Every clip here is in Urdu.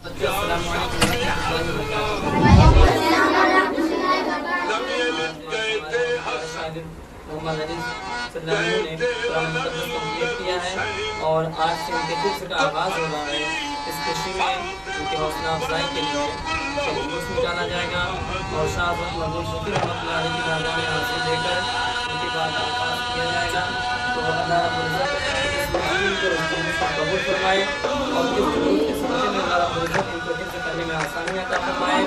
السلام علیکم محمد علی صلی اللہ علیہ وسلم نے قرآن مقدس کمپلیٹ کیا ہے اور آج سے ان کے درس کا آغاز ہو رہا ہے۔ اس خوشی میں ان کے حوصلہ افزائی کے لیے درس نکالا جائے گا اور شاہ حضرت محمود شفیع رحمۃ اللہ علیہ کی ناظرین حاصل دے کر ان کے بعد آغاز کیا جائے گا۔ تو اللہ رب العزت اس محفل کو رسول سے قبول فرمائے اور اس درود کے سلسلے میں اللہ رب العزت ان کو حفظ کرنے میں آسانی عطا فرمائے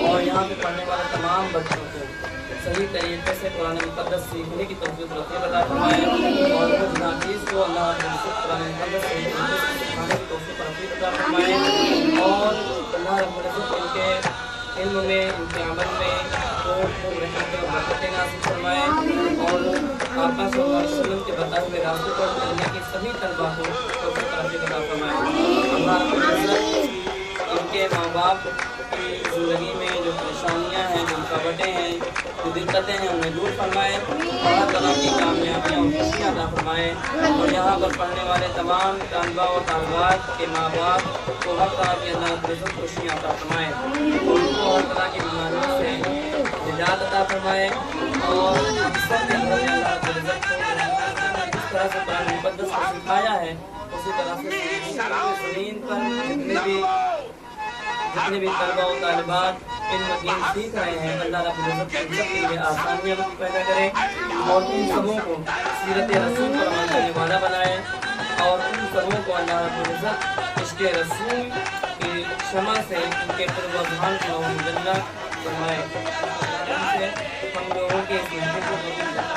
اور یہاں پہ پڑھنے والے تمام بچوں کو صحیح طریقے سے قرآن مقدس سیکھنے کی توفیق عطا فرمائے اور کچھ ناچیز کو اللہ رب العزت قرآن مقدس صحیح طریقے سے سکھانے کی توفیق عطا فرمائے اور اللہ رب العزت ان کے علم میں ان کے عمل میں خوب رحمتیں اور برکتیں نازل فرمائے اور آقا صلی اللہ علیہ وسلم کے بتائے ہوئے راستے پر چلنے کی سبھی طلباء کو توفیق عطا فرمائے۔ اللہ رب العزت ان کے ماں باپ کی زندگی میں جو پریشانیاں ہیں، جو رکاوٹیں ہیں، جو دقتیں ہیں، انہیں دور فرمائے، ہر طرح کی کامیابیاں اور خوشیاں عطا فرمائے اور یہاں پر پڑھنے والے تمام طلباء و طالبات کے ماں باپ کو ہر طرح کی اللہ رب العزت خوشیاں عطا فرمائے، ان کو ہر طرح کی بیماریوں سے نجات عطا فرمائے اور سب کے گھر میں اللہ رب العزت کو جس طرح سے قرآن مقدس کو سکھایا ہے اسی طرح سے زمین پر جتنے بھی طلباء و طالبات علم و دین سیکھ رہے ہیں، اللہ رب العزت ان سب کے لیے آسانیاں پیدا کرے اور ان سبوں کو سیرت رسول پر عمل کرنے والا بنائے اور ان سبوں کو اللہ رب العزت عشق رسول کی شمع سے ان کے قرب و اذہان کو مجلہ فرمائے۔ ہم لوگوں کے اس محفل کو قبول فرمائے۔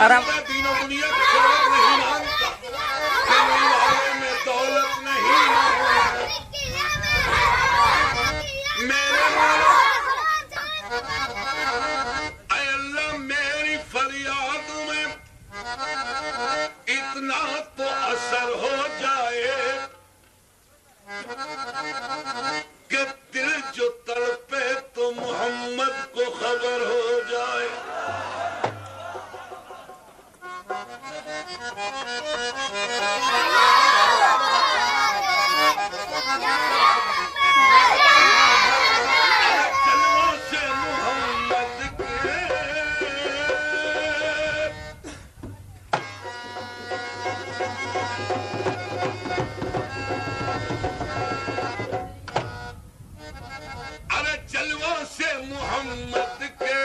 آرام دینوں دنیا کی شہرت نہیں مانتا، کمی والے میں دولت نہیں میرے مولا، اے اللہ میری فریاد میں اتنا تو اثر ہو جائے کہ دل جو تڑپے تو محمد کو خبر ہو جائے۔ محمد کے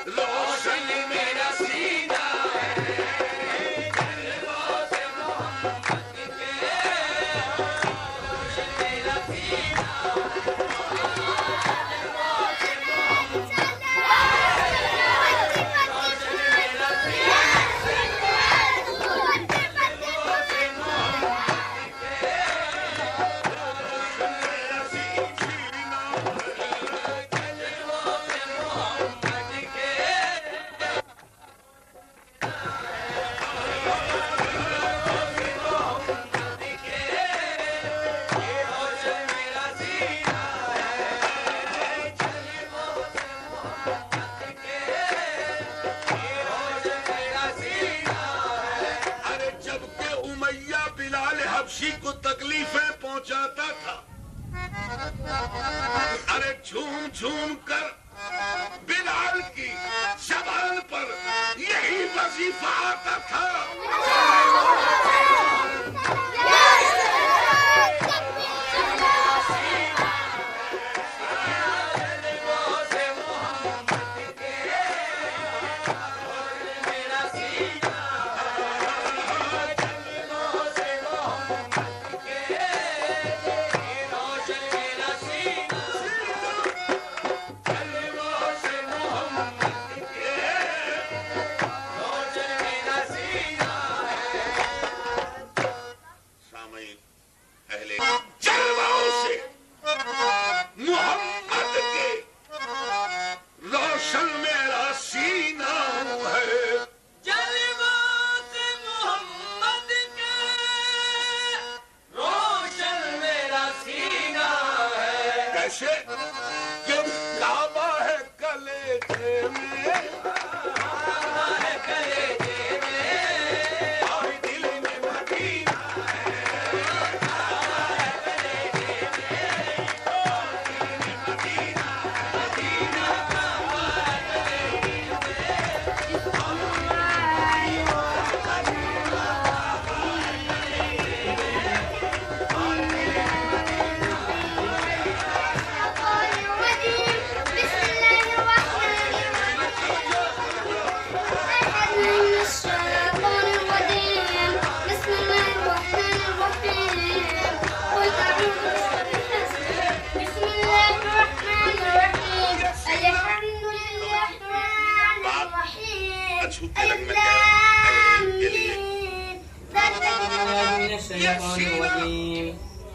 روشن میرا سینہ ہے، جلووں سے محمد کے حبشی کو تکلیفیں پہنچاتا تھا. ارے جھوم جھوم کر بلال کی زبان پر یہی وظیفہ آتا تھا.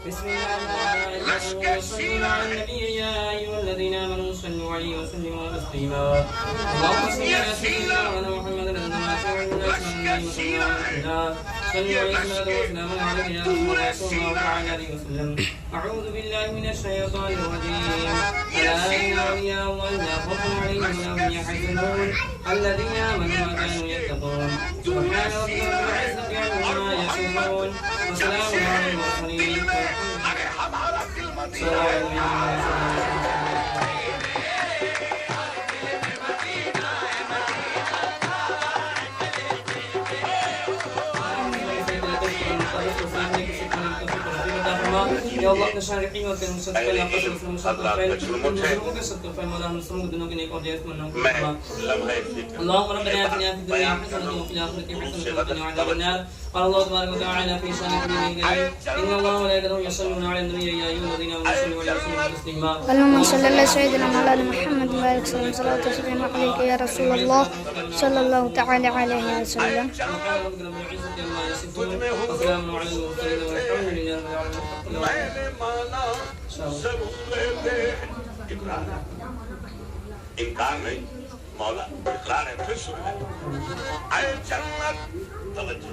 بسم الله الرحمن الرحيم صلوا على النبي يا أيها الذين آمنوا صلوا عليه وسلموا تسليما اللهم صل على سيدنا محمد عندما سمعنا صلوا عليه وسلم عليك يا رسول الله تعالى عليه وسلم. أعوذ بالله من الشيطان الرجيم. ألا إن أولياء الله لا خوف عليهم ولا هم يحزنون الذين آمنوا وكانوا يتقون. سبحان ربك رب العزة عما يصفون وسلام على المرسلين. یا اللہ اپنے شان رحیم اور کرم صدقہ اللہ قسم مسلم صدقہ خیر مسلموں کے صدقہ خیر مولا مسلموں کے دنوں کے نیک اور جیس منوں کو اللهم ربنا آتنا في الدنيا حسنة وفي الآخرة حسنة وقنا عذاب النار. قال الله تبارك وتعالى في شأن نبيه الكريم إن الله وملائكته يصلون على النبي يا أيها الذين آمنوا صلوا عليه وسلموا تسليما. اللهم صل على سيدنا مولانا محمد وعلى آله صلاة وسلام عليك يا رسول الله صلى الله تعالى عليه وسلم. وسلام على المرسلين والحمد لله رب العالمين. انکار نہیں مولا اقرار ہے پھر سن لے. اے جنت توجہ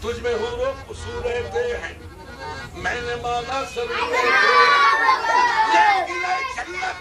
تجھ میں حور و قصور رہتے ہیں میں نے مانا ضرور رہتے ہیں. یہ قلعہ جنت